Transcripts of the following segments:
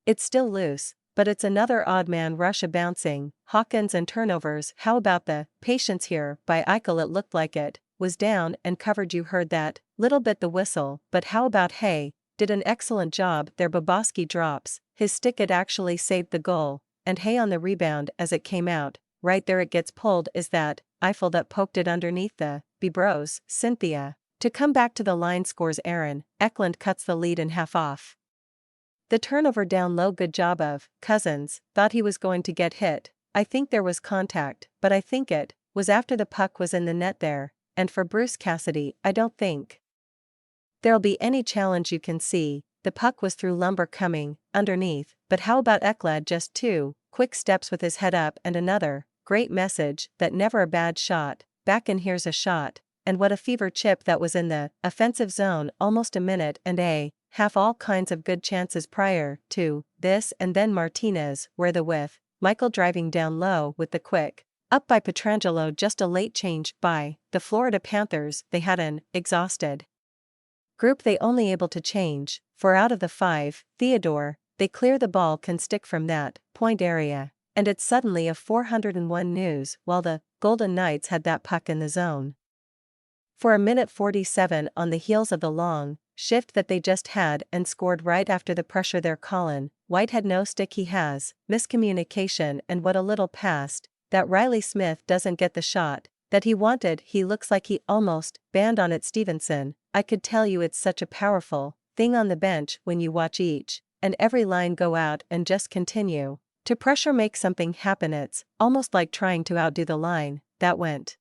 It's still loose, but it's another odd man rush of bouncing, Hawkins and turnovers. How about the patience here by Eichel? It looked like it was down and covered. You heard that little bit the whistle, but how about Hay? Did an excellent job there. Bobrovsky drops his stick. It actually saved the goal, and Hay on the rebound as it came out. Right there it gets pulled. Is that Eichel that poked it underneath the Bros? Cynthia. To come back to the line scores Aaron. Eklund cuts the lead in half off. The turnover down low. Good job of Cousins. Thought he was going to get hit. I think there was contact, but I think it was after the puck was in the net there. And for Bruce Cassidy, I don't think there'll be any challenge. You can see the puck was through lumber coming underneath. But how about Eklund? Just 2 quick steps with his head up and another great message that never a bad shot. Back in, here's a shot. And what a fever chip that was in the offensive zone. Almost a minute and a half. All kinds of good chances prior to this, and then Martinez where the with Michael driving down low with the quick up by Pietrangelo. Just a late change by the Florida Panthers. They had an exhausted group. They only able to change 4 out of the 5. Theodore, they clear the ball, can stick from that point area, and it's suddenly a 401 news while the Golden Knights had that puck in the zone for a minute 47 on the heels of the long shift that they just had and scored right after the pressure there. Colin White had no stick. He has miscommunication, and what a little passed that Riley Smith doesn't get the shot that he wanted. He looks like he almost banned on it. Stevenson, I could tell you it's such a powerful thing on the bench when you watch each and every line go out and just continue to pressure, make something happen. It's almost like trying to outdo the line that went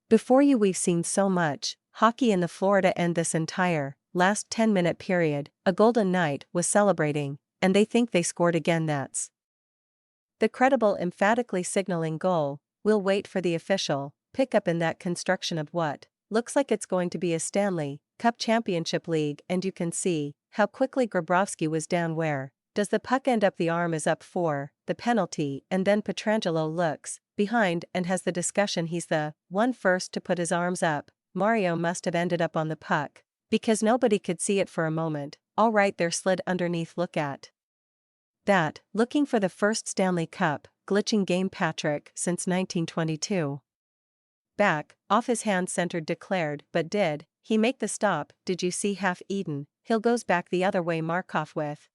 before you. We've seen so much hockey in the Florida end this entire last 10-minute period. A Golden Knight was celebrating, and they think they scored again. That's the credible, emphatically signaling goal. We'll wait for the official pickup in that construction of what looks like it's going to be a Stanley Cup Championship League, and you can see how quickly Grabowski was down. Where does the puck end up? The arm is up for the penalty, and then Pietrangelo looks behind and has the discussion. He's the one first to put his arms up. Mario must have ended up on the puck because nobody could see it for a moment. All right, there slid underneath. Look at that, looking for the first Stanley Cup glitching game. Patrick since 1922. Back off his hand centered, declared, but did he make the stop? Did you see half Eden? Hill goes back the other way. Markov with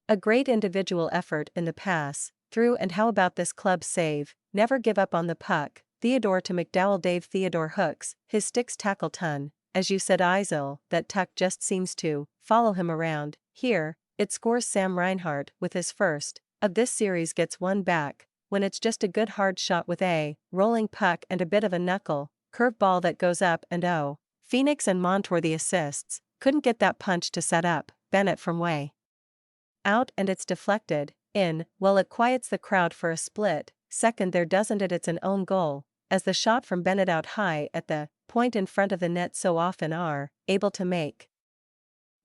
a great individual effort in the pass through. And how about this club save? Never give up on the puck. Theodore to McDowell. Dave Theodore hooks his sticks. Tackle ton. As you said, Eisel, that tuck just seems to follow him around. Here, it scores. Sam Reinhart with his first of this series gets one back when it's just a good hard shot with a rolling puck and a bit of a knuckle curve ball that goes up. And oh, Phoenix and Montour the assists couldn't get that punch to set up Bennett from way out, and it's deflected in. Well, it quiets the crowd for a split second there, doesn't it? It's an own goal, as the shot from Bennett out high at the point in front of the net so often are able to make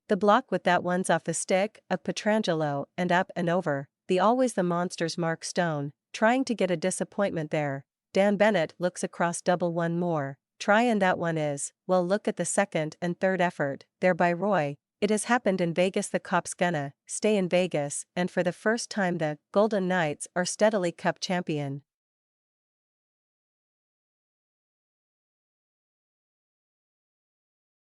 the block with that. One's off the stick of Pietrangelo and up and over the always the monsters. Mark Stone trying to get a disappointment there. Dan Bennett looks across. Double one more try, and that one is, well, look at the second and third effort there by Roy. It has happened in Vegas. The Cop's gonna stay in Vegas, and for the first time the Golden Knights are steadily Cup champion.